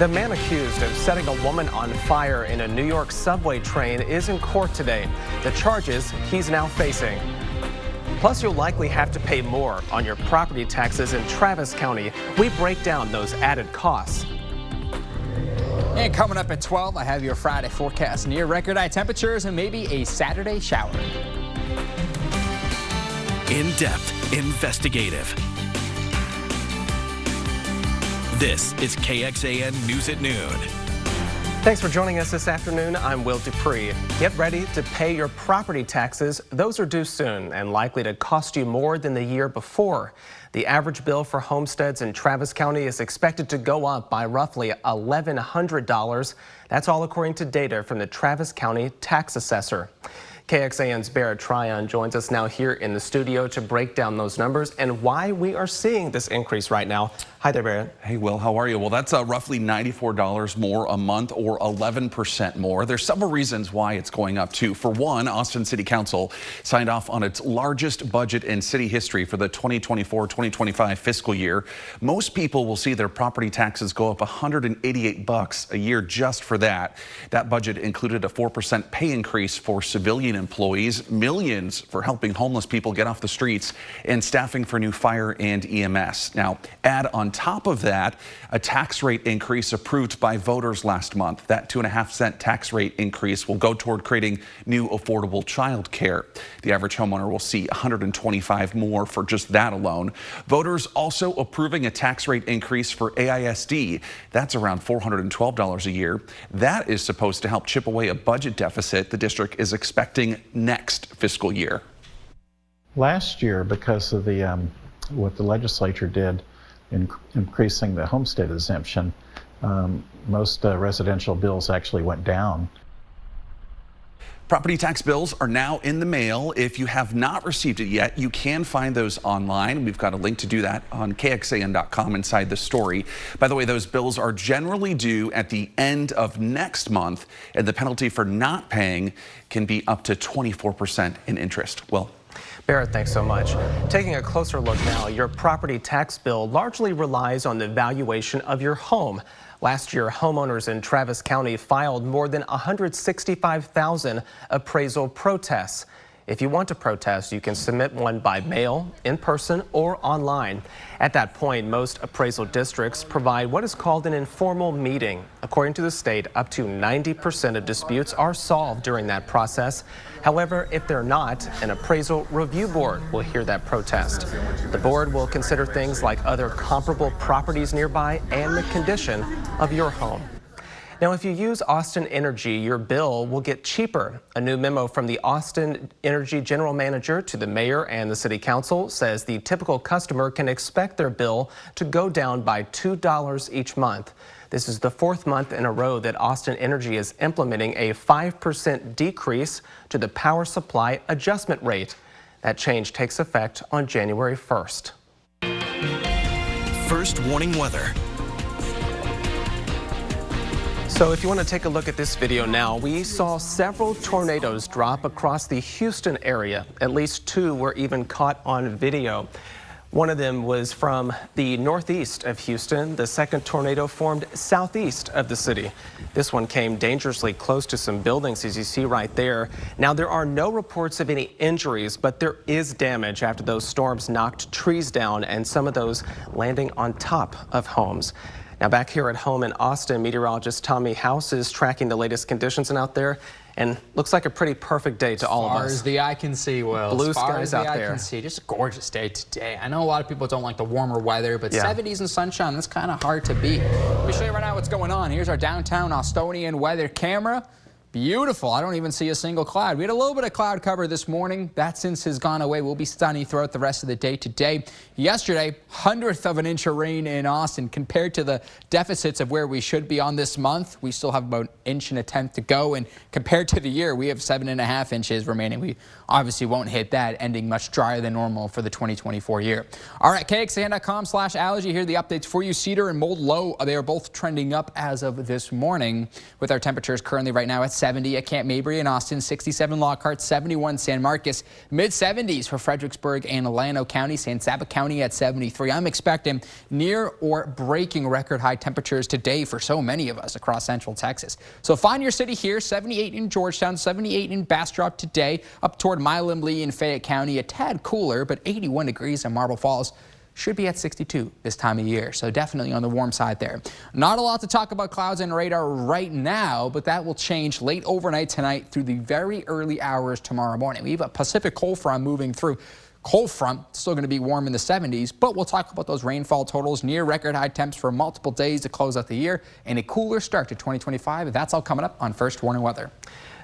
The man accused of setting a woman on fire in a New York subway train is in court today. The charges he's now facing. Plus, you'll likely have to pay more on your property taxes in Travis County. We break down those added costs. And coming up at 12, I have your Friday forecast. Near record high temperatures and maybe a Saturday shower. In-depth, investigative. This is KXAN News at Noon. Thanks for joining us this afternoon. I'm Will Dupree. Get ready to pay your property taxes. Those are due soon and likely to cost you more than the year before. The average bill for homesteads in Travis County is expected to go up by roughly $1,100. That's all according to data from the Travis County tax assessor. KXAN's Barrett Tryon joins us now here in the studio to break down those numbers and why we are seeing this increase right now. Hi there, Barrett. Hey, Will, how are you? Well, that's roughly $94 more a month, or 11% more. There's several reasons why it's going up, too. For one, Austin City Council signed off on its largest budget in city history for the 2024-2025 fiscal year. Most people will see their property taxes go up $188 a year just for that. That budget included a 4% pay increase for civilian employees, millions for helping homeless people get off the streets, and staffing for new fire and EMS. Now, add on top of that, a tax rate increase approved by voters last month. That 2.5-cent tax rate increase will go toward creating new affordable child care. The average homeowner will see $125 more for just that alone. Voters also approving a tax rate increase for AISD. That's around $412 a year. That is supposed to help chip away a budget deficit the district is expecting next fiscal year. Last year, because of the what the legislature did in increasing the homestead exemption, most residential bills actually went down. Property tax bills are now in the mail. If you have not received it yet, you can find those online. We've got a link to do that on KXAN.com inside the story. By the way, those bills are generally due at the end of next month, and the penalty for not paying can be up to 24% in interest. Well, Barrett, thanks so much. Taking a closer look now, your property tax bill largely relies on the valuation of your home. Last year, homeowners in Travis County filed more than 165,000 appraisal protests. If you want to protest, you can submit one by mail, in person, or online. At that point, most appraisal districts provide what is called an informal meeting. According to the state, up to 90% of disputes are solved during that process. However, if they're not, an appraisal review board will hear that protest. The board will consider things like other comparable properties nearby and the condition of your home. Now, if you use Austin Energy, your bill will get cheaper. A new memo from the Austin Energy General Manager to the mayor and the city council says the typical customer can expect their bill to go down by $2 each month. This is the fourth month in a row that Austin Energy is implementing a 5% decrease to the power supply adjustment rate. That change takes effect on January 1st. First warning weather. So if you want to take a look at this video now, we saw several tornadoes drop across the Houston area. At least two were even caught on video. One of them was from the northeast of Houston. The second tornado formed southeast of the city. This one came dangerously close to some buildings, as you see right there. Now, there are no reports of any injuries, but there is damage after those storms knocked trees down and some of those landing on top of homes. Now, back here at home in Austin, meteorologist Tommy House is tracking the latest conditions out there, and looks like a pretty perfect day to all of us. As far as the eye can see, Will. Blue skies out there. As far as the eye can see, just a gorgeous day today. I know a lot of people don't like the warmer weather, but 70s and sunshine, that's kind of hard to beat. Let me show you right now what's going on. Here's our downtown Austonian weather camera. Beautiful. I don't even see a single cloud. We had a little bit of cloud cover this morning. That since has gone away. Will be sunny throughout the rest of the day today. Yesterday, 100th of an inch of rain in Austin. Compared to the deficits of where we should be on this month, we still have about 1.1 inches to go. And compared to the year, we have 7.5 inches remaining. We obviously won't hit that, ending much drier than normal for the 2024 year. All right, KXAN.com/allergy. Here are the updates for you. Cedar and Mold low. They are both trending up as of this morning, with our temperatures currently right now at 70 at Camp Mabry in Austin, 67 Lockhart, 71 San Marcos, mid-70s for Fredericksburg and Llano County, San Saba County at 73. I'm expecting near or breaking record high temperatures today for so many of us across Central Texas. So find your city here, 78 in Georgetown, 78 in Bastrop today, up toward Milam, Lee, and Fayette County, a tad cooler, but 81 degrees in Marble Falls. Should be at 62 this time of year, so definitely on the warm side there. Not a lot to talk about clouds and radar right now, but that will change late overnight tonight through the very early hours tomorrow morning. We have a Pacific cold front moving through. Cold front, still going to be warm in the 70s, but we'll talk about those rainfall totals, near record high temps for multiple days to close out the year, and a cooler start to 2025. That's all coming up on First Warning Weather.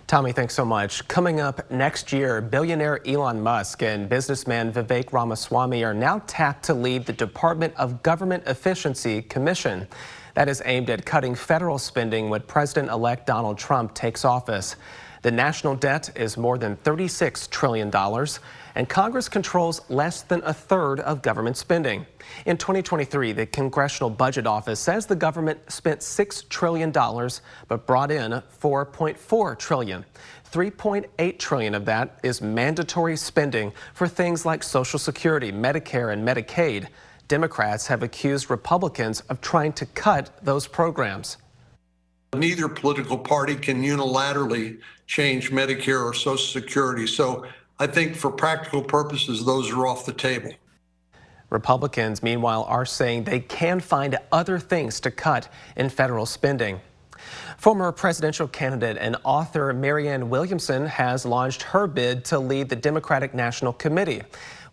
Tommy, thanks so much. Coming up next year, billionaire Elon Musk and businessman Vivek Ramaswamy are now tapped to lead the Department of Government Efficiency Commission. That is aimed at cutting federal spending when President-elect Donald Trump takes office. The national debt is more than $36 trillion, and Congress controls less than a third of government spending. In 2023, the Congressional Budget Office says the government spent $6 trillion, but brought in $4.4 trillion. $3.8 trillion of that is mandatory spending for things like Social Security, Medicare, and Medicaid. Democrats have accused Republicans of trying to cut those programs. Neither political party can unilaterally change Medicare or Social Security. So I think for practical purposes, those are off the table. Republicans, meanwhile, are saying they can find other things to cut in federal spending. Former presidential candidate and author Marianne Williamson has launched her bid to lead the Democratic National Committee.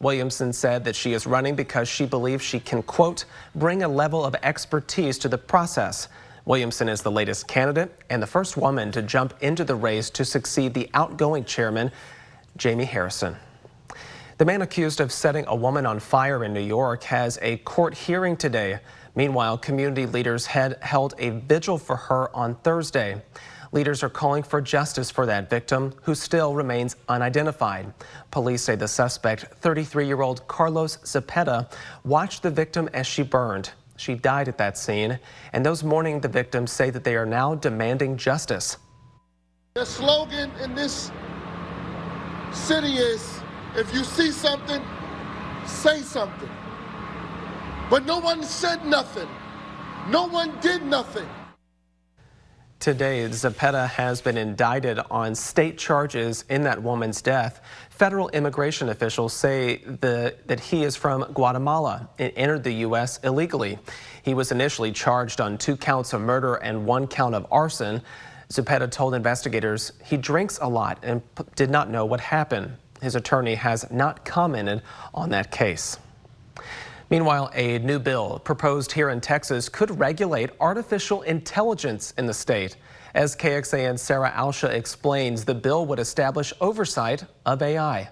Williamson said that she is running because she believes she can, quote, bring a level of expertise to the process. Williamson is the latest candidate and the first woman to jump into the race to succeed the outgoing chairman, Jamie Harrison. The man accused of setting a woman on fire in New York has a court hearing today. Meanwhile, community leaders had held a vigil for her on Thursday. Leaders are calling for justice for that victim, who still remains unidentified. Police say the suspect, 33-year-old Carlos Zepeda, watched the victim as she burned. She died at that scene, and those mourning the victim say that they are now demanding justice. The slogan in this city is, if you see something, say something. But no one said nothing. No one did nothing. Today, Zepeda has been indicted on state charges in that woman's death. Federal immigration officials say that he is from Guatemala and entered the U.S. illegally. He was initially charged on 2 counts of murder and 1 count of arson. Zepeda told investigators he drinks a lot and did not know what happened. His attorney has not commented on that case. Meanwhile, a new bill proposed here in Texas could regulate artificial intelligence in the state. As KXAN's Sarah Alsha explains, the bill would establish oversight of AI.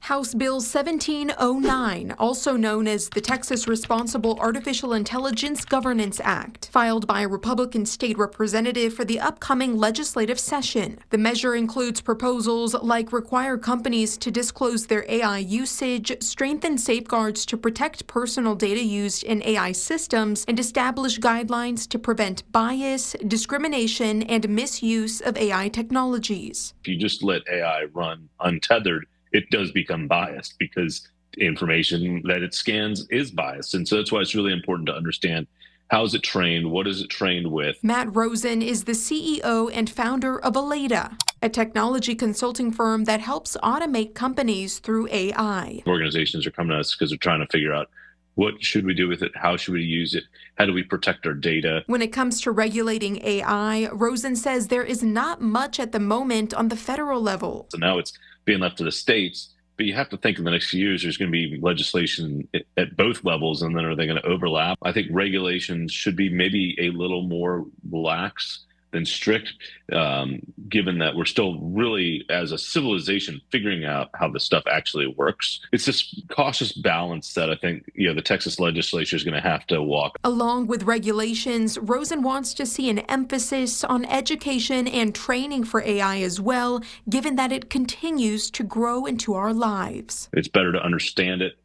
House Bill 1709, also known as the Texas Responsible Artificial Intelligence Governance Act, filed by a Republican state representative for the upcoming legislative session. The measure includes proposals like require companies to disclose their AI usage, strengthen safeguards to protect personal data used in AI systems, and establish guidelines to prevent bias, discrimination, and misuse of AI technologies. If you just let AI run untethered, it does become biased because information that it scans is biased. And so that's why it's really important to understand, how is it trained? What is it trained with? Matt Rosen is the CEO and founder of Aleda, a technology consulting firm that helps automate companies through AI. Organizations are coming to us because they're trying to figure out, what should we do with it? How should we use it? How do we protect our data? When it comes to regulating AI, Rosen says there is not much at the moment on the federal level. So now it's being left to the states, but you have to think in the next few years there's going to be legislation at both levels, and then are they going to overlap? I think regulations should be maybe a little more lax than strict, given that we're still really, as a civilization, figuring out how this stuff actually works. It's this cautious balance that I think the Texas legislature is going to have to walk. Along with regulations, Rosen wants to see an emphasis on education and training for AI as well, given that it continues to grow into our lives. It's better to understand it,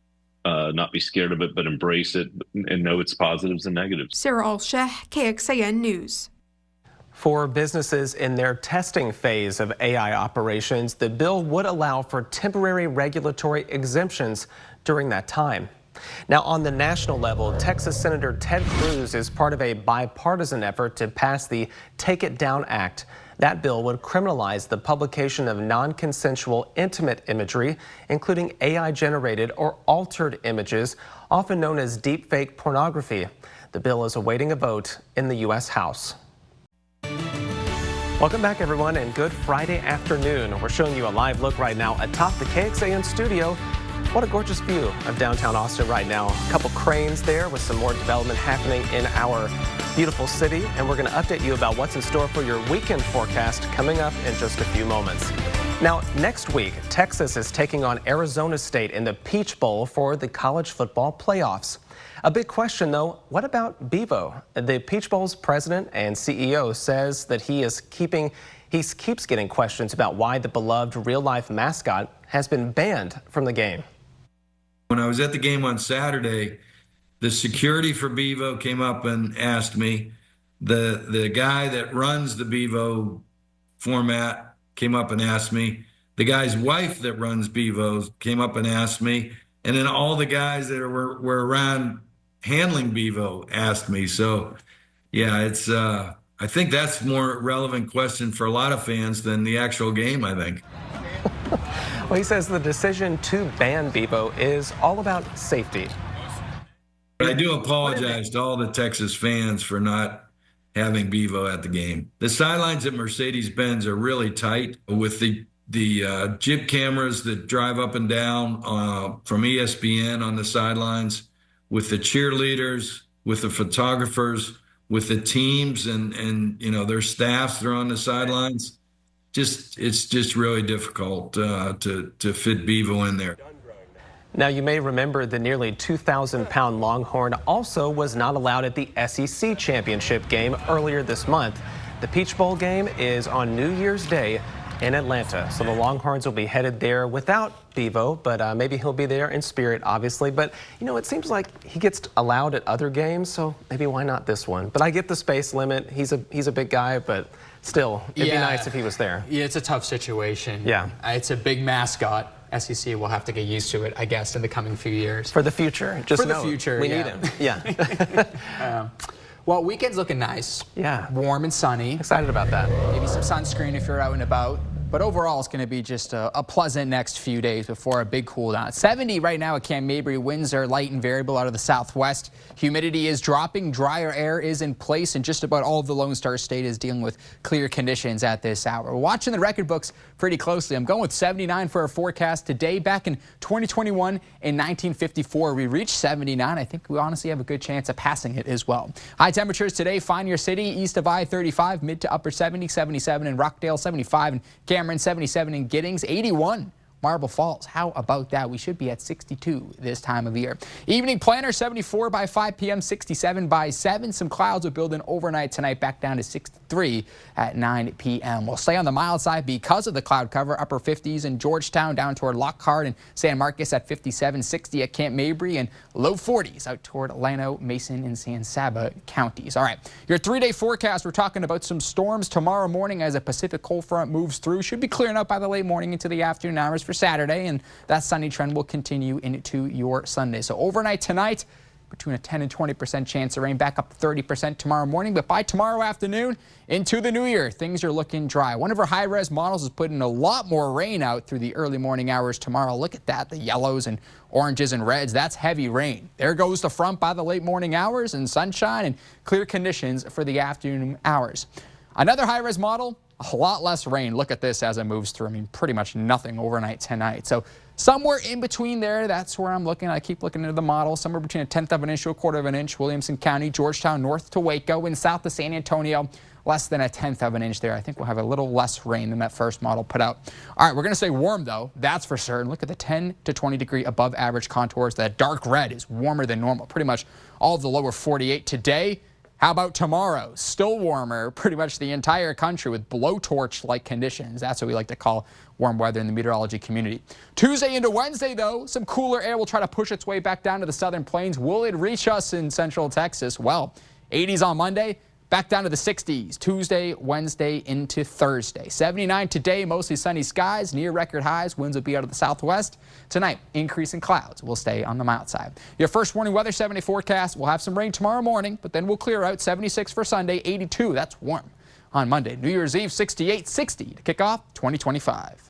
not be scared of it, but embrace it and know its positives and negatives. Sarah Alsheh, KXAN News. For businesses in their testing phase of AI operations, the bill would allow for temporary regulatory exemptions during that time. Now, on the national level, Texas Senator Ted Cruz is part of a bipartisan effort to pass the Take It Down Act. That bill would criminalize the publication of non-consensual intimate imagery, including AI-generated or altered images, often known as deepfake pornography. The bill is awaiting a vote in the U.S. House. Welcome back, everyone, and good Friday afternoon. We're showing you a live look right now atop the KXAN studio. What a gorgeous view of downtown Austin right now. A couple cranes there with some more development happening in our beautiful city. And we're going to update you about what's in store for your weekend forecast coming up in just a few moments. Now, next week, Texas is taking on Arizona State in the Peach Bowl for the college football playoffs. A big question, though, what about Bevo? The Peach Bowl's president and CEO says that he keeps getting questions about why the beloved real-life mascot has been banned from the game. When I was at the game on Saturday, the security for Bevo came up and asked me. The guy that runs the Bevo format came up and asked me. The guy's wife that runs Bevo came up and asked me. And then all the guys that were around handling Bevo asked me. So, yeah, it's I think that's a more relevant question for a lot of fans than the actual game, I think. Well, he says the decision to ban Bevo is all about safety. But I do apologize to all the Texas fans for not having Bevo at the game. The sidelines at Mercedes-Benz are really tight with the jib cameras that drive up and down from ESPN on the sidelines, with the cheerleaders, with the photographers, with the teams and you know, their staffs that are on the sidelines. It's just really difficult to fit Bevo in there. Now, you may remember the nearly 2,000-pound Longhorn also was not allowed at the SEC championship game earlier this month. The Peach Bowl game is on New Year's Day in Atlanta, so the Longhorns will be headed there without Bevo, but maybe he'll be there in spirit, obviously. But, you know, it seems like he gets allowed at other games, so maybe why not this one? But I get the space limit. He's a big guy, but still, it'd be nice if he was there. Yeah, it's a tough situation. Yeah. It's a big mascot. SEC will have to get used to it, I guess, in the coming few years. For the future. Just for the future, we need him. Yeah. Well, weekend's looking nice. Yeah. Warm and sunny. Excited about that. Maybe some sunscreen if you're out and about. But overall, it's going to be just a pleasant next few days before a big cool down. 70 right now at Camp Mabry. Winds are light and variable out of the southwest. Humidity is dropping. Drier air is in place, and just about all of the Lone Star State is dealing with clear conditions at this hour. We're watching the record books pretty closely. I'm going with 79 for our forecast today. Back in 2021 and 1954, we reached 79. I think we honestly have a good chance of passing it as well. High temperatures today: find your city east of I-35, mid to upper 70, 77 in Rockdale, 75 in Cameron, 77 in Giddings, 81 Marble Falls. How about that? We should be at 62 this time of year. Evening planner: 74 by 5 p.m., 67 by 7. Some clouds will build in overnight tonight, back down to 63 at 9 p.m. We'll stay on the mild side because of the cloud cover. Upper 50s in Georgetown, down toward Lockhart and San Marcos at 57, 60 at Camp Mabry, and low 40s out toward Llano, Mason, and San Saba counties. All right, your 3-day forecast. We're talking about some storms tomorrow morning as a Pacific cold front moves through. Should be clearing up by the late morning into the afternoon hours for Saturday, and that sunny trend will continue into your Sunday. So overnight tonight, between a 10 and 20% chance of rain, back up to 30% tomorrow morning. But by tomorrow afternoon into the new year, things are looking dry. One of our high-res models is putting a lot more rain out through the early morning hours tomorrow. Look at that, the yellows and oranges and reds. That's heavy rain. There goes the front by the late morning hours, and sunshine and clear conditions for the afternoon hours. Another high-res model, a lot less rain. Look at this as it moves through. I mean, pretty much nothing overnight tonight. So somewhere in between there, that's where I'm looking. I keep looking into the model. Somewhere between a 1/10 of an inch to a 1/4 of an inch. Williamson County, Georgetown, north to Waco, and south to San Antonio, less than a 1/10 of an inch there. I think we'll have a little less rain than that first model put out. All right, we're going to stay warm, though. That's for certain. Look at the 10 to 20 degree above average contours. That dark red is warmer than normal. Pretty much all of the lower 48 today. How about tomorrow? Still warmer, pretty much the entire country with blowtorch-like conditions. That's what we like to call warm weather in the meteorology community. Tuesday into Wednesday, though, some cooler air will try to push its way back down to the southern plains. Will it reach us in central Texas? Well, 80s on Monday, Back down to the 60s Tuesday, Wednesday into Thursday. 79 today, mostly sunny skies, near record highs. Winds will be out of the southwest. Tonight, increase in clouds will stay on the mild side. Your first warning weather 70 forecast. We'll have some rain tomorrow morning, but then we'll clear out. 76 for Sunday, 82. That's warm. On Monday, New Year's Eve, 68, 60 to kick off 2025.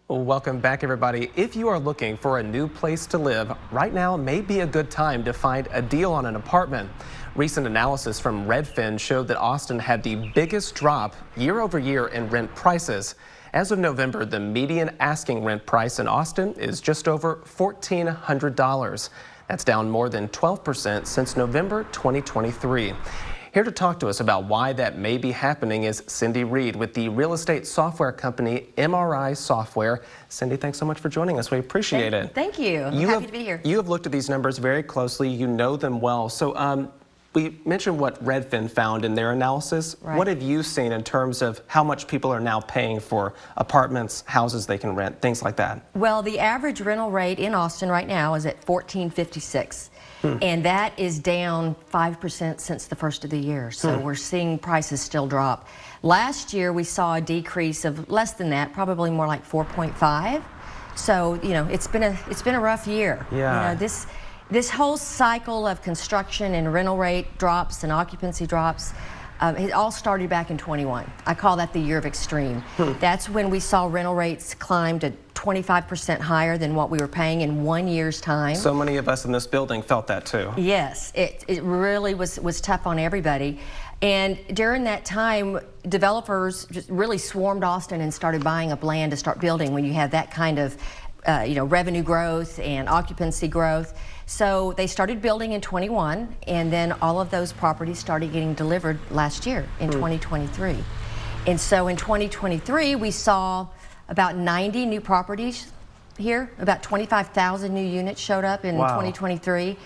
Welcome back, everybody. If you are looking for a new place to live, right now may be a good time to find a deal on an apartment. Recent analysis from Redfin showed that Austin had the biggest drop year over year in rent prices. As of November, the median asking rent price in Austin is just over $1,400. That's down more than 12% since November 2023. Here to talk to us about why that may be happening is Cindy Reed with the real estate software company MRI Software. Cindy, thanks so much for joining us. We appreciate it. Thank you. I'm happy to be here. You have looked at these numbers very closely. You know them well. So we mentioned what Redfin found in their analysis. Right. What have you seen in terms of how much people are now paying for apartments, houses they can rent, things like that? Well, the average rental rate in Austin right now is at $1,456. And that is down 5% since the first of the year. So we're seeing prices still drop. Last year we saw a decrease of less than that, probably more like 4.5. So, you know, it's been a rough year. Yeah. You know, this whole cycle of construction and rental rate drops and occupancy drops, it all started back in 21. I call that the year of extreme. That's when we saw rental rates climb to 25% higher than what we were paying in 1 year's time. So many of us in this building felt that too. Yes, it really was tough on everybody. And during that time, developers just really swarmed Austin and started buying up land to start building when you have that kind of revenue growth and occupancy growth. So they started building in 21, and then all of those properties started getting delivered last year in 2023. And so in 2023, we saw about 90 new properties here. About 25,000 new units showed up in 2023.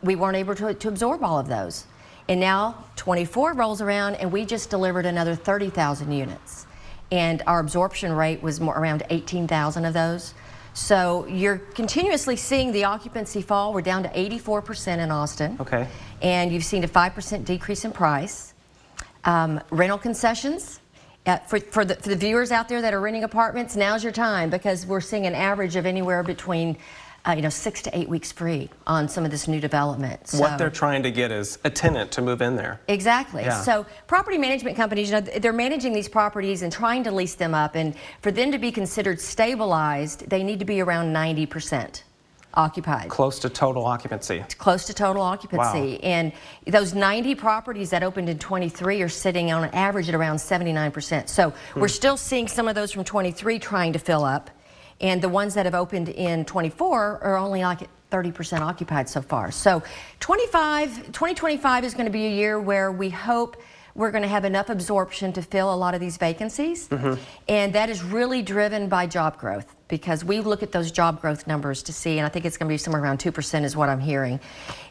We weren't able to absorb all of those. And now 24 rolls around, and we just delivered another 30,000 units. And our absorption rate was more around 18,000 of those. So you're continuously seeing the occupancy fall. We're down to 84% in Austin. Okay. And you've seen a 5% decrease in price. Rental concessions. For the viewers out there that are renting apartments, now's your time, because we're seeing an average of anywhere between 6 to 8 weeks free on some of this new development. So, what they're trying to get is a tenant to move in there. Exactly. Yeah. So property management companies, they're managing these properties and trying to lease them up, and for them to be considered stabilized, they need to be around 90% occupied. Close to total occupancy. Close to total occupancy. Wow. And those 90 properties that opened in 23 are sitting on an average at around 79%. So we're still seeing some of those from 23 trying to fill up. And the ones that have opened in 24 are only like 30% occupied so far. So 2025 is going to be a year where we hope we're going to have enough absorption to fill a lot of these vacancies. And that is really driven by job growth, because we look at those job growth numbers to see, and I think it's going to be somewhere around 2% is what I'm hearing.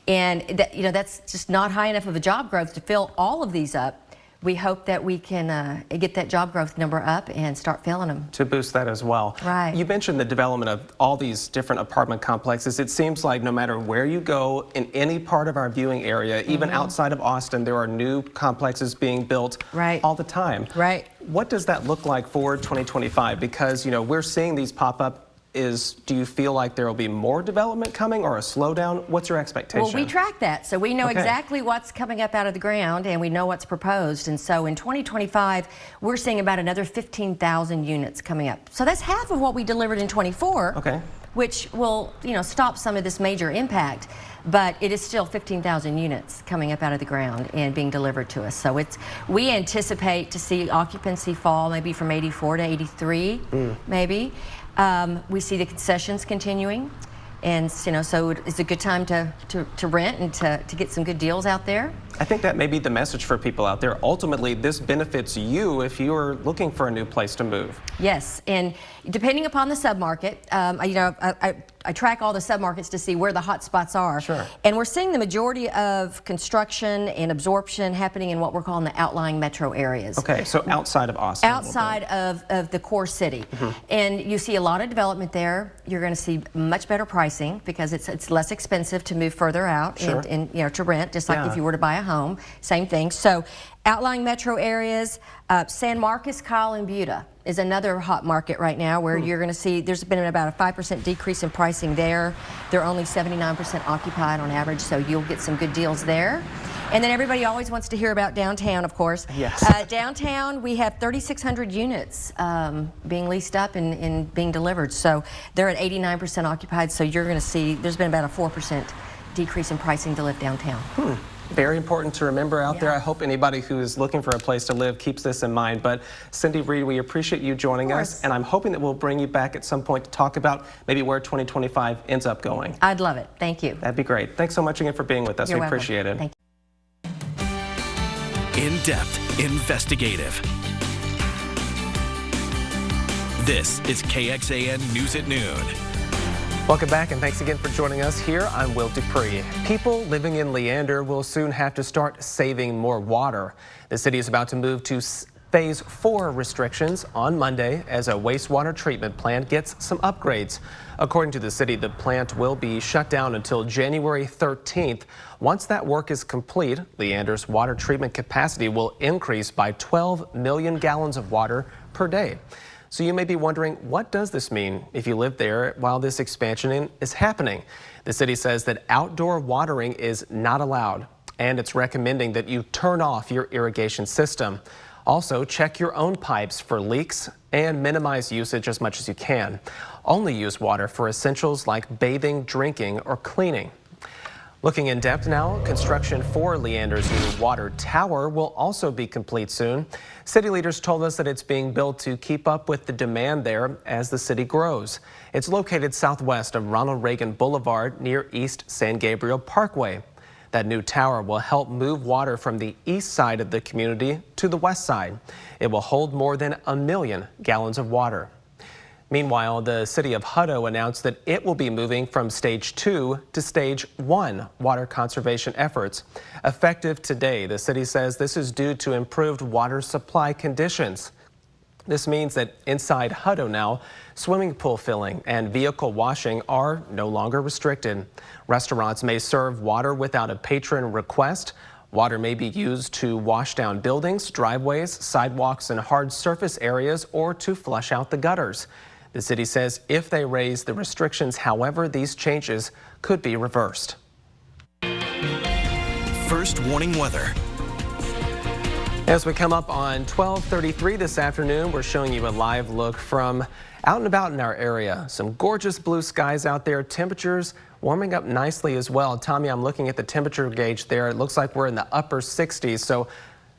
And that's just not high enough of a job growth to fill all of these up. We hope that we can get that job growth number up and start filling them. To boost that as well. Right. You mentioned the development of all these different apartment complexes. It seems like no matter where you go in any part of our viewing area, even outside of Austin, there are new complexes being built all the time. Right. What does that look like for 2025? Because, we're seeing these pop up. Do you feel like there will be more development coming or a slowdown? What's your expectation? Well, we track that, so we know exactly what's coming up out of the ground, and we know what's proposed. And so in 2025, we're seeing about another 15,000 units coming up. So that's half of what we delivered in 24, which will, stop some of this major impact. But it is still 15,000 units coming up out of the ground and being delivered to us. So we anticipate to see occupancy fall maybe from 84 to 83, maybe. We see the concessions continuing, and so it's a good time to rent and to get some good deals out there. I think that may be the message for people out there. Ultimately, this benefits you if you are looking for a new place to move. Yes, and depending upon the submarket, I I track all the submarkets to see where the hot spots are. Sure. And we're seeing the majority of construction and absorption happening in what we're calling the outlying metro areas. Okay, so outside of Austin. Outside of the core city. And you see a lot of development there. You're going to see much better pricing because it's less expensive to move further out and you know, to rent, just like if you were to buy a home. Same thing. So outlying metro areas, San Marcos, Kyle, and Buda is another hot market right now where you're going to see there's been about a 5% decrease in pricing there. They're only 79% occupied on average, so you'll get some good deals there. And then everybody always wants to hear about downtown, of course. Yes. Downtown, we have 3,600 units being leased up and being delivered. So they're at 89% occupied, so you're going to see there's been about a 4% decrease in pricing to live downtown. Very important to remember out there. I hope anybody who is looking for a place to live keeps this in mind. But Cindy Reed, we appreciate you joining us, and I'm hoping that we'll bring you back at some point to talk about maybe where 2025 ends up going. I'd love it. Thank you. That'd be great. Thanks so much again for being with us. You're we welcome. appreciate it. Thank you. In-depth, investigative. This is KXAN News at Noon. Welcome back, and thanks again for joining us here. I'm Will Dupree. People living in Leander will soon have to start saving more water. The city is about to move to Phase 4 restrictions on Monday as a wastewater treatment plant gets some upgrades. According to the city, the plant will be shut down until January 13th. Once that work is complete, Leander's water treatment capacity will increase by 12 million gallons of water per day. So you may be wondering, what does this mean if you live there while this expansion is happening? The city says that outdoor watering is not allowed, and it's recommending that you turn off your irrigation system. Also, check your own pipes for leaks and minimize usage as much as you can. Only use water for essentials like bathing, drinking, or cleaning. Looking in depth now, construction for Leander's new water tower will also be complete soon. City leaders told us that it's being built to keep up with the demand there as the city grows. It's located southwest of Ronald Reagan Boulevard near East San Gabriel Parkway. That new tower will help move water from the east side of the community to the west side. It will hold more than 1 million gallons of water. Meanwhile, the city of Hutto announced that it will be moving from Stage 2 to Stage 1 water conservation efforts. Effective today, the city says this is due to improved water supply conditions. This means that inside Hutto now, swimming pool filling and vehicle washing are no longer restricted. Restaurants may serve water without a patron request. Water may be used to wash down buildings, driveways, sidewalks, and hard surface areas, or to flush out the gutters. The city says if they raise the restrictions, however, these changes could be reversed. First warning weather. As we come up on 12:33 this afternoon, we're showing you a live look from out and about in our area. Some gorgeous blue skies out there, temperatures warming up nicely as well. Tommy, I'm looking at the temperature gauge there. It looks like we're in the upper 60s. So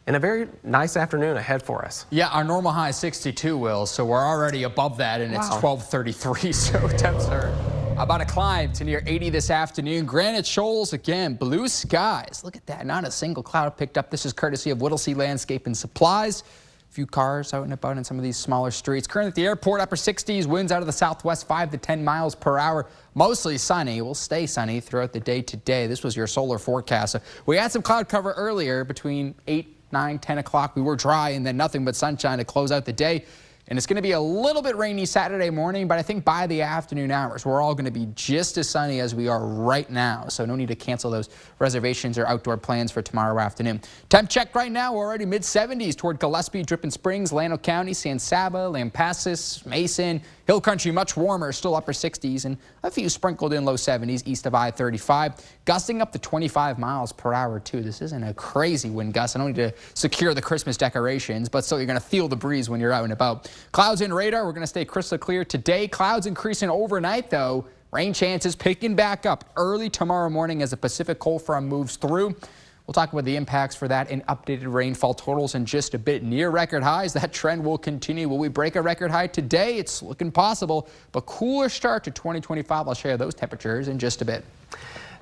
and a very nice afternoon ahead for us. Yeah, our normal high is 62, Will, so we're already above that, and it's 12:33, so temps are about to climb to near 80 this afternoon. Granite Shoals, again, blue skies. Look at that, not a single cloud picked up. This is courtesy of Whittlesey Landscape and Supplies. A few cars out and about in some of these smaller streets. Currently at the airport, upper 60s, winds out of the southwest 5 to 10 miles per hour. Mostly sunny. Will stay sunny throughout the day today. This was your solar forecast. We had some cloud cover earlier between 8, 9, 10 o'clock. We were dry and then nothing but sunshine to close out the day. And it's going to be a little bit rainy Saturday morning, but I think by the afternoon hours, we're all going to be just as sunny as we are right now. So no need to cancel those reservations or outdoor plans for tomorrow afternoon. Temp check right now, we're already mid-70s toward Gillespie, Dripping Springs, Llano County, San Saba, Lampasas, Mason, Hill Country, much warmer, still upper 60s, and a few sprinkled in low 70s east of I-35, gusting up to 25 miles per hour, too. This isn't a crazy wind gust. I don't need to secure the Christmas decorations, but still you're going to feel the breeze when you're out and about. Clouds and radar, we're going to stay crystal clear today. Clouds increasing overnight, though. Rain chances picking back up early tomorrow morning as the Pacific cold front moves through. We'll talk about the impacts for that and updated rainfall totals in just a bit. Near record highs, that trend will continue. Will we break a record high today? It's looking possible, but cooler start to 2025. I'll share those temperatures in just a bit.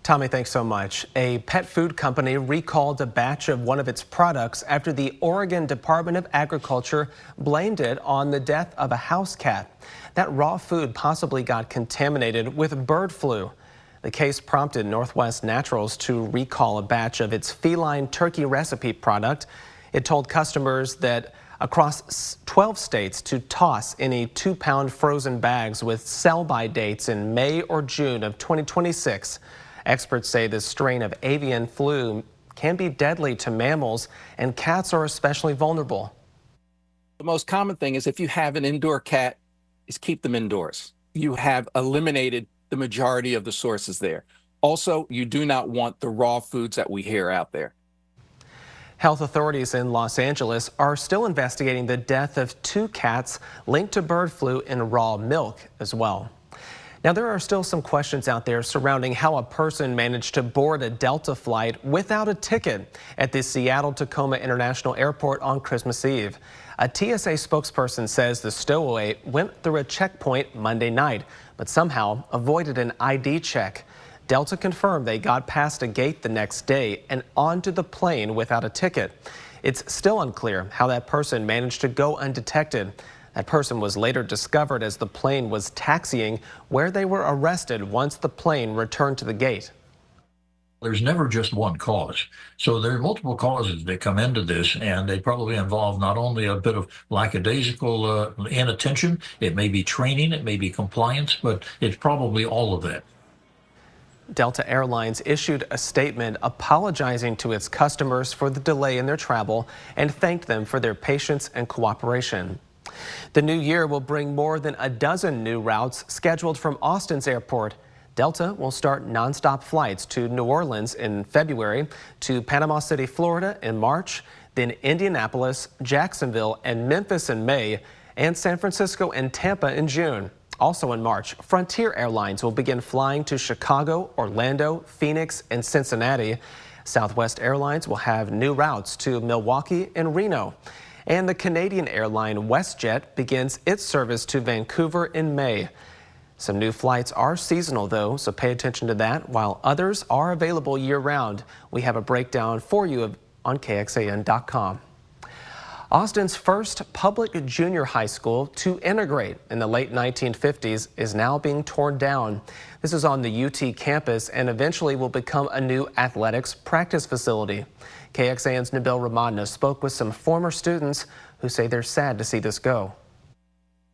Tommy, thanks so much. A pet food company recalled a batch of one of its products after the Oregon Department of Agriculture blamed it on the death of a house cat. That raw food possibly got contaminated with bird flu. The case prompted Northwest Naturals to recall a batch of its feline turkey recipe product. It told customers that across 12 states to toss any 2-pound frozen bags with sell-by dates in May or June of 2026. Experts say this strain of avian flu can be deadly to mammals, and cats are especially vulnerable. The most common thing is if you have an indoor cat, is keep them indoors. You have eliminated the majority of the sources there. Also, you do not want the raw foods that we hear out there. Health authorities in Los Angeles are still investigating the death of 2 cats linked to bird flu in raw milk as well. Now, there are still some questions out there surrounding how a person managed to board a Delta flight without a ticket at the Seattle-Tacoma International Airport on Christmas Eve. A TSA spokesperson says the stowaway went through a checkpoint Monday night, but somehow avoided an ID check. Delta confirmed they got past a gate the next day and onto the plane without a ticket. It's still unclear how that person managed to go undetected. That person was later discovered as the plane was taxiing, where they were arrested once the plane returned to the gate. There's never just one cause. So there are multiple causes that come into this, and they probably involve not only a bit of lackadaisical inattention, it may be training, it may be compliance, but it's probably all of that. Delta Airlines issued a statement apologizing to its customers for the delay in their travel and thanked them for their patience and cooperation. The new year will bring more than a dozen new routes scheduled from Austin's airport. Delta will start nonstop flights to New Orleans in February, to Panama City, Florida in March, then Indianapolis, Jacksonville, and Memphis in May, and San Francisco and Tampa in June. Also in March, Frontier Airlines will begin flying to Chicago, Orlando, Phoenix, and Cincinnati. Southwest Airlines will have new routes to Milwaukee and Reno. And the Canadian airline WestJet begins its service to Vancouver in May. Some new flights are seasonal, though, so pay attention to that, while others are available year-round. We have a breakdown for you on KXAN.com. Austin's first public junior high school to integrate in the late 1950s is now being torn down. This is on the UT campus and eventually will become a new athletics practice facility. KXAN's Nabil Ramadna spoke with some former students who say they're sad to see this go.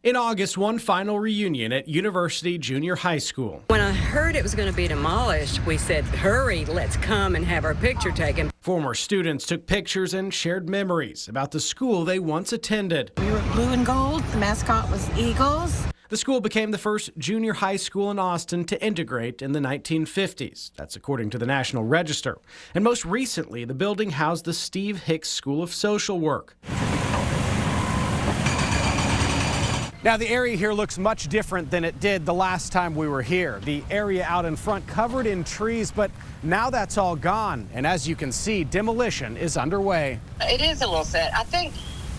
In August, one final reunion at University Junior High School. When I heard it was going to be demolished, we said, hurry, let's come and have our picture taken. Former students took pictures and shared memories about the school they once attended. We were blue and gold. The mascot was eagles. The school became the first junior high school in Austin to integrate in the 1950s. That's according to the National Register. And most recently, the building housed the Steve Hicks School of Social Work. Now, the area here looks much different than it did the last time we were here. The area out in front covered in trees, but now that's all gone. And as you can see, demolition is underway. It is a little sad. I think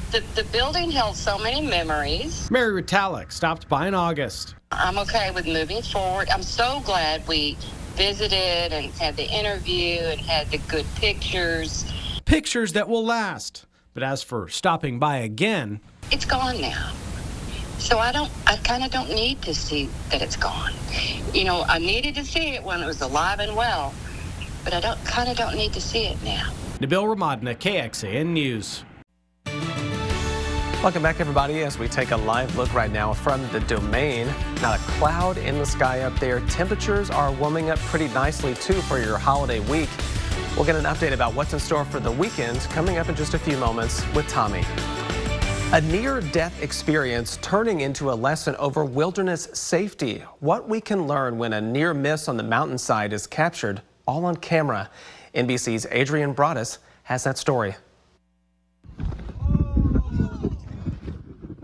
the building held so many memories. Mary Ritalik stopped by in August. I'm okay with moving forward. I'm so glad we visited and had the interview and had the good pictures. Pictures that will last. But as for stopping by again, it's gone now. So I kind of don't need to see that it's gone. You know, I needed to see it when it was alive and well, but I kind of don't need to see it now. Nabil Ramadna, KXAN News. Welcome back, everybody, as we take a live look right now from the Domain. Not a cloud in the sky up there. Temperatures are warming up pretty nicely, too, for your holiday week. We'll get an update about what's in store for the weekend coming up in just a few moments with Tommy. A near-death experience turning into a lesson over wilderness safety. What we can learn when a near miss on the mountainside is captured all on camera. NBC's Adrian Broaddus has that story.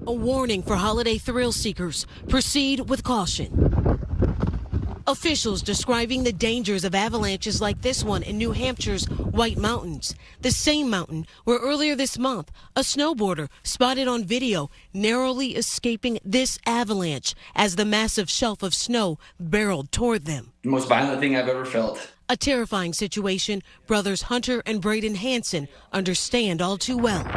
A warning for holiday thrill seekers. Proceed with caution. Officials describing the dangers of avalanches like this one in New Hampshire's White Mountains, the same mountain where earlier this month a snowboarder spotted on video narrowly escaping this avalanche as the massive shelf of snow barreled toward them. The most violent thing I've ever felt. A terrifying situation brothers Hunter and Braden Hansen understand all too well.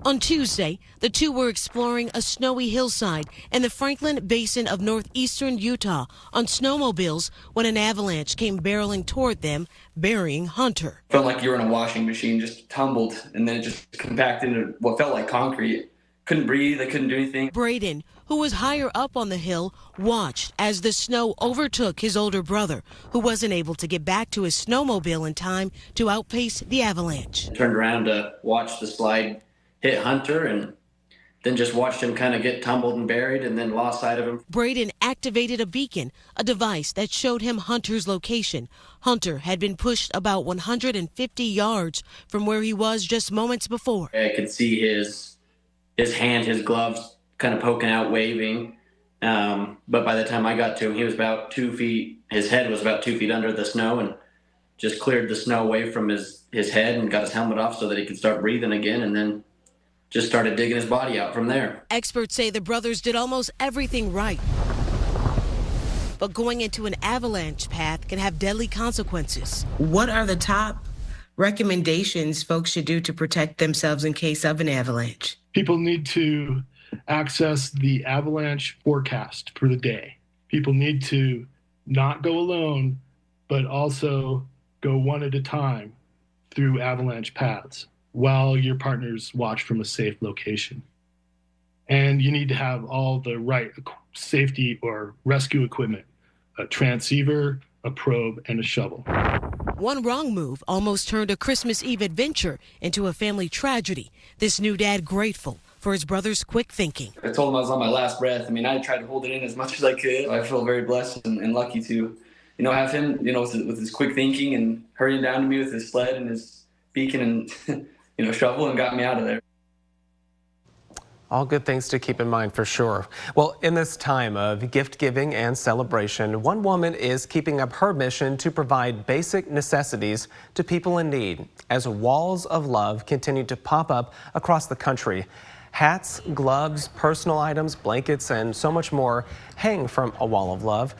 On Tuesday, the two were exploring a snowy hillside in the Franklin Basin of northeastern Utah on snowmobiles when an avalanche came barreling toward them, burying Hunter. Felt like you were in a washing machine, just tumbled, and then it just compacted into what felt like concrete. Couldn't breathe, I couldn't do anything. Braden, who was higher up on the hill, watched as the snow overtook his older brother, who wasn't able to get back to his snowmobile in time to outpace the avalanche. I turned around to watch the slide hit Hunter and then just watched him kind of get tumbled and buried and then lost sight of him. Braden activated a beacon, a device that showed him Hunter's location. Hunter had been pushed about 150 yards from where he was just moments before. I could see his hand, his gloves kind of poking out, waving. But by the time I got to him, he was about 2 feet, his head was about 2 feet under the snow and just cleared the snow away from his head and got his helmet off so that he could start breathing again, and then just started digging his body out from there. Experts say the brothers did almost everything right. But going into an avalanche path can have deadly consequences. What are the top recommendations folks should do to protect themselves in case of an avalanche? People need to access the avalanche forecast for the day. People need to not go alone, but also go one at a time through avalanche paths while your partners watch from a safe location. And you need to have all the right safety or rescue equipment, a transceiver, a probe, and a shovel. One wrong move almost turned a Christmas Eve adventure into a family tragedy. This new dad grateful for his brother's quick thinking. I told him I was on my last breath. I mean, I tried to hold it in as much as I could. I feel very blessed and lucky to, have him, with his quick thinking and hurrying down to me with his sled and his beacon and, shovel and got me out of there. All good things to keep in mind for sure. Well, in this time of gift giving and celebration, one woman is keeping up her mission to provide basic necessities to people in need as walls of love continue to pop up across the country. Hats, gloves, personal items, blankets, and so much more hang from a wall of love,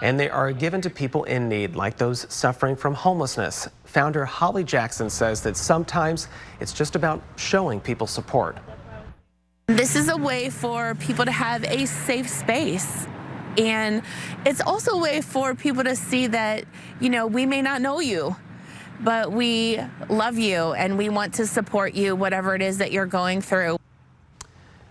and they are given to people in need, like those suffering from homelessness. Founder Holly Jackson says that sometimes it's just about showing people support. This is a way for people to have a safe space. And it's also a way for people to see that, we may not know you, but we love you and we want to support you, whatever it is that you're going through.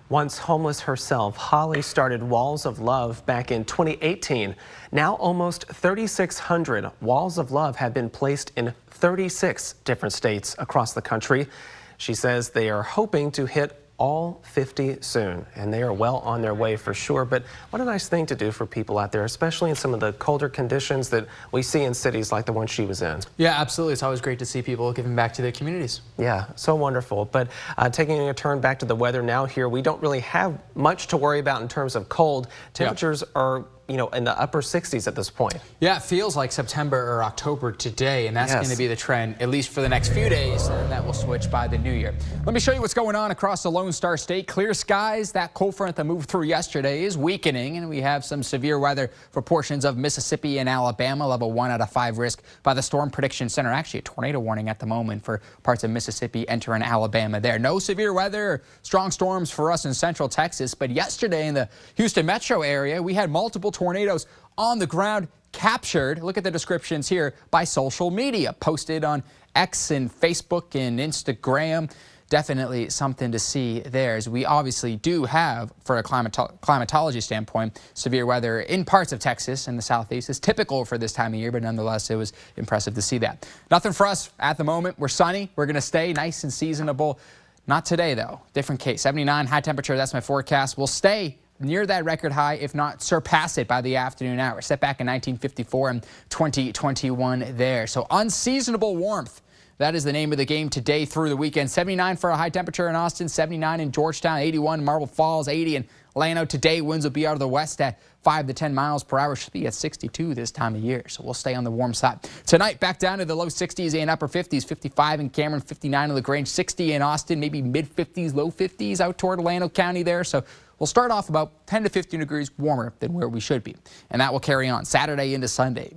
Once homeless herself, Holly started Walls of Love back in 2018. Now almost 3,600 Walls of Love have been placed in 36 different states across the country. She says they are hoping to hit all 50 soon, and they are well on their way for sure. But what a nice thing to do for people out there, especially in some of the colder conditions that we see in cities like the one she was in. Yeah, absolutely. It's always great to see people giving back to their communities. Yeah, so wonderful. But taking a turn back to the weather now here, we don't really have much to worry about in terms of cold. Temperatures are in the upper 60s at this point. Yeah, it feels like September or October today, and that's going to be the trend, at least for the next few days, and that will switch by the new year. Let me show you what's going on across the Lone Star State. Clear skies. That cold front that moved through yesterday is weakening, and we have some severe weather for portions of Mississippi and Alabama. Level 1 out of 5 risk by the Storm Prediction Center. Actually, a tornado warning at the moment for parts of Mississippi entering Alabama there. No severe weather or strong storms for us in Central Texas, but yesterday in the Houston metro area, we had multiple tornadoes on the ground captured. Look at the descriptions here by social media, posted on X and Facebook and Instagram. Definitely something to see there, as we obviously do have, for a climatology standpoint, severe weather in parts of Texas and the southeast. Is typical for this time of year, but nonetheless, it was impressive to see that. Nothing for us at the moment. We're sunny. We're going to stay nice and seasonable. Not today, though. Different case. 79 high temperature. That's my forecast. We'll stay near that record high, if not surpass it by the afternoon hour. Set back in 1954 and 2021 there. So unseasonable warmth. That is the name of the game today through the weekend. 79 for a high temperature in Austin, 79 in Georgetown, 81 in Marble Falls, 80 in Llano today, winds will be out of the west at 5 to 10 miles per hour. Should be at 62 this time of year, so we'll stay on the warm side. Tonight, back down to the low 60s and upper 50s, 55 in Cameron, 59 in LaGrange, 60 in Austin, maybe mid-50s, low 50s out toward Llano County there. So we'll start off about 10 to 15 degrees warmer than where we should be, and that will carry on Saturday into Sunday.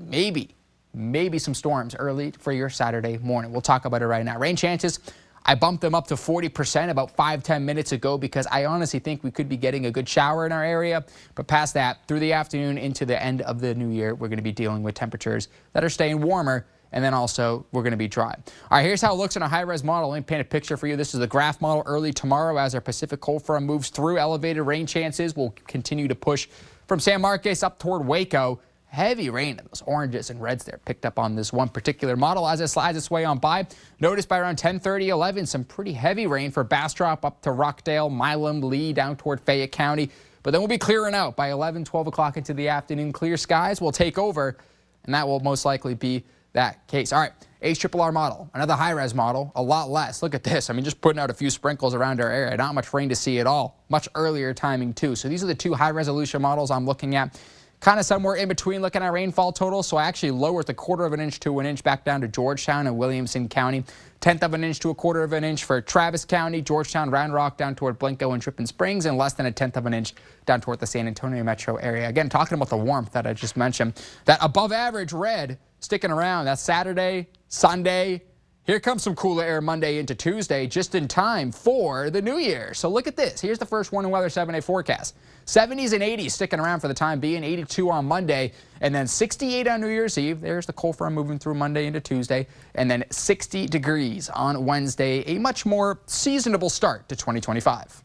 Maybe some storms early for your Saturday morning. We'll talk about it right now. Rain chances, I bumped them up to 40% about 5-10 minutes ago because I honestly think we could be getting a good shower in our area. But past that, through the afternoon into the end of the new year, we're going to be dealing with temperatures that are staying warmer, and then also we're going to be dry. All right, here's how it looks in a high-res model. Let me paint a picture for you. This is the graph model early tomorrow as our Pacific cold front moves through. Elevated rain chances will continue to push from San Marcos up toward Waco. Heavy rain in those oranges and reds there picked up on this one particular model as it slides its way on by. Notice by around 10:30, 11, some pretty heavy rain for Bastrop up to Rockdale, Milam, Lee, down toward Fayette County. But then we'll be clearing out by 11, 12 o'clock into the afternoon. Clear skies will take over, and that will most likely be that case. All right, HRRR model, another high-res model, a lot less. Look at this. I mean, just putting out a few sprinkles around our area. Not much rain to see at all. Much earlier timing, too. So these are the two high-resolution models I'm looking at. Kind of somewhere in between looking at rainfall totals. So I actually lowered the 1/4 of an inch to 1 inch back down to Georgetown and Williamson County. 1/10 of an inch to 1/4 of an inch for Travis County, Georgetown, Round Rock down toward Blanco and Trippin Springs, and less than 1/10 of an inch down toward the San Antonio metro area. Again, talking about the warmth that I just mentioned. That above average red sticking around. That's Saturday, Sunday. Here comes some cooler air Monday into Tuesday, just in time for the new year. So look at this. Here's the first Warning Weather 7-day forecast. 70s and 80s sticking around for the time being. 82 on Monday, and then 68 on New Year's Eve. There's the cold front moving through Monday into Tuesday, and then 60 degrees on Wednesday. A much more seasonable start to 2025.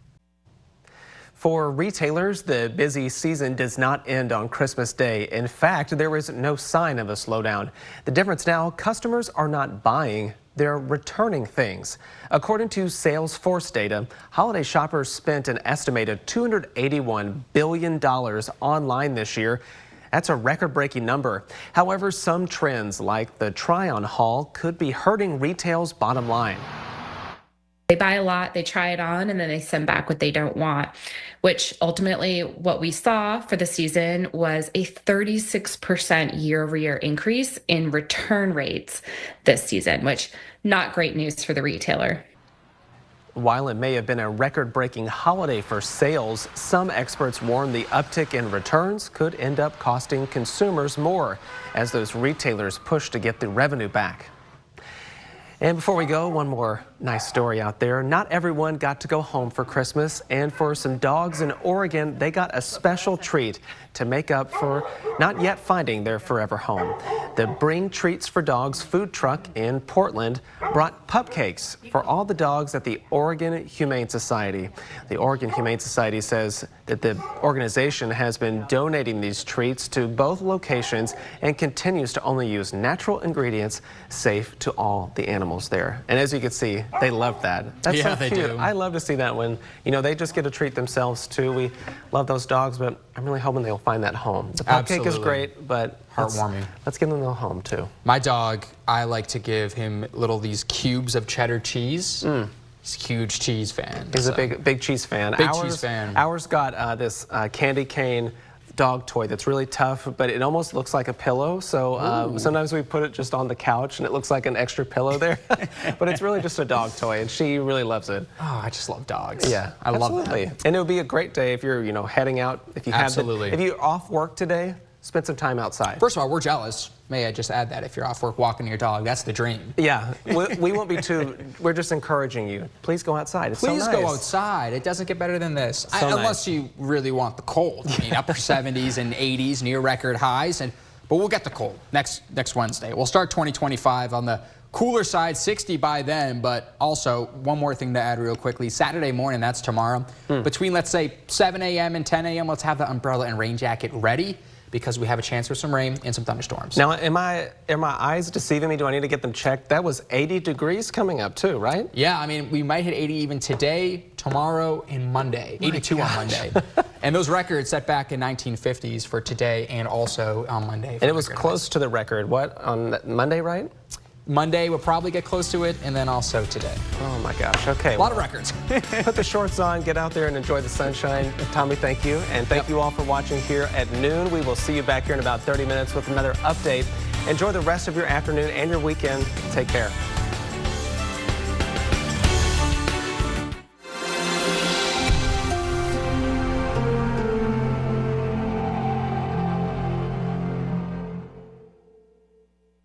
For retailers, the busy season does not end on Christmas Day. In fact, there is no sign of a slowdown. The difference now, customers are not buying, they're returning things. According to Salesforce data, holiday shoppers spent an estimated $281 billion online this year. That's a record-breaking number. However, some trends like the try-on haul could be hurting retail's bottom line. They buy a lot, they try it on, and then they send back what they don't want, which ultimately what we saw for the season was a 36% year-over-year increase in return rates this season, which not great news for the retailer. While it may have been a record-breaking holiday for sales, some experts warn the uptick in returns could end up costing consumers more as those retailers push to get the revenue back. And before we go, one more nice story out there. Not everyone got to go home for Christmas, and for some dogs in Oregon, they got a special treat to make up for not yet finding their forever home. The Bring Treats for Dogs food truck in Portland brought pupcakes for all the dogs at the Oregon Humane Society. The Oregon Humane Society says that the organization has been donating these treats to both locations and continues to only use natural ingredients safe to all the animals there. And as you can see, they love that. That's yeah, so cute. they do. I love to see that when, you know, they just get a treat themselves too. We love those dogs, but I'm really hoping they'll find that home. The pupcake is great, but heartwarming. Let's give them a home too. My dog, I like to give him these cubes of cheddar cheese. He's a huge cheese fan. He's a big cheese fan. Cheese fan. Ours got this candy cane dog toy that's really tough, but it almost looks like a pillow. So sometimes we put it just on the couch and it looks like an extra pillow there. But it's really just a dog toy, and she really loves it. Oh, I just love dogs. Yeah, I love them. And it would be a great day if you're, heading out. If you if you're off work today, spend some time outside. First of all, we're jealous. May I just add that if you're off work walking your dog, that's the dream. Yeah, we won't be too. We're just encouraging you. Please go outside. It's Please so nice. go outside. It doesn't get better than this. So unless you really want the cold. I mean, upper 70s and 80s, near record highs, but we'll get the cold next Wednesday. We'll start 2025 on the cooler side, 60 by then. But also, one more thing to add real quickly. Saturday morning, that's tomorrow. Between, let's say, 7 a.m. and 10 a.m., let's have the umbrella and rain jacket ready, because we have a chance for some rain and some thunderstorms. Now, are my eyes deceiving me? Do I need to get them checked? That was 80 degrees coming up too, right? Yeah, I mean, we might hit 80 even today, tomorrow, and Monday. 82 on Monday. And those records set back in 1950s for today and also on Monday. And it was close to the record. What, on Monday, right? Monday, we'll probably get close to it, and then also today. Oh my gosh. Okay. A lot of records. Put the shorts on, get out there and enjoy the sunshine. Tommy, thank you. And thank you all for watching here at noon. We will see you back here in about 30 minutes with another update. Enjoy the rest of your afternoon and your weekend. Take care.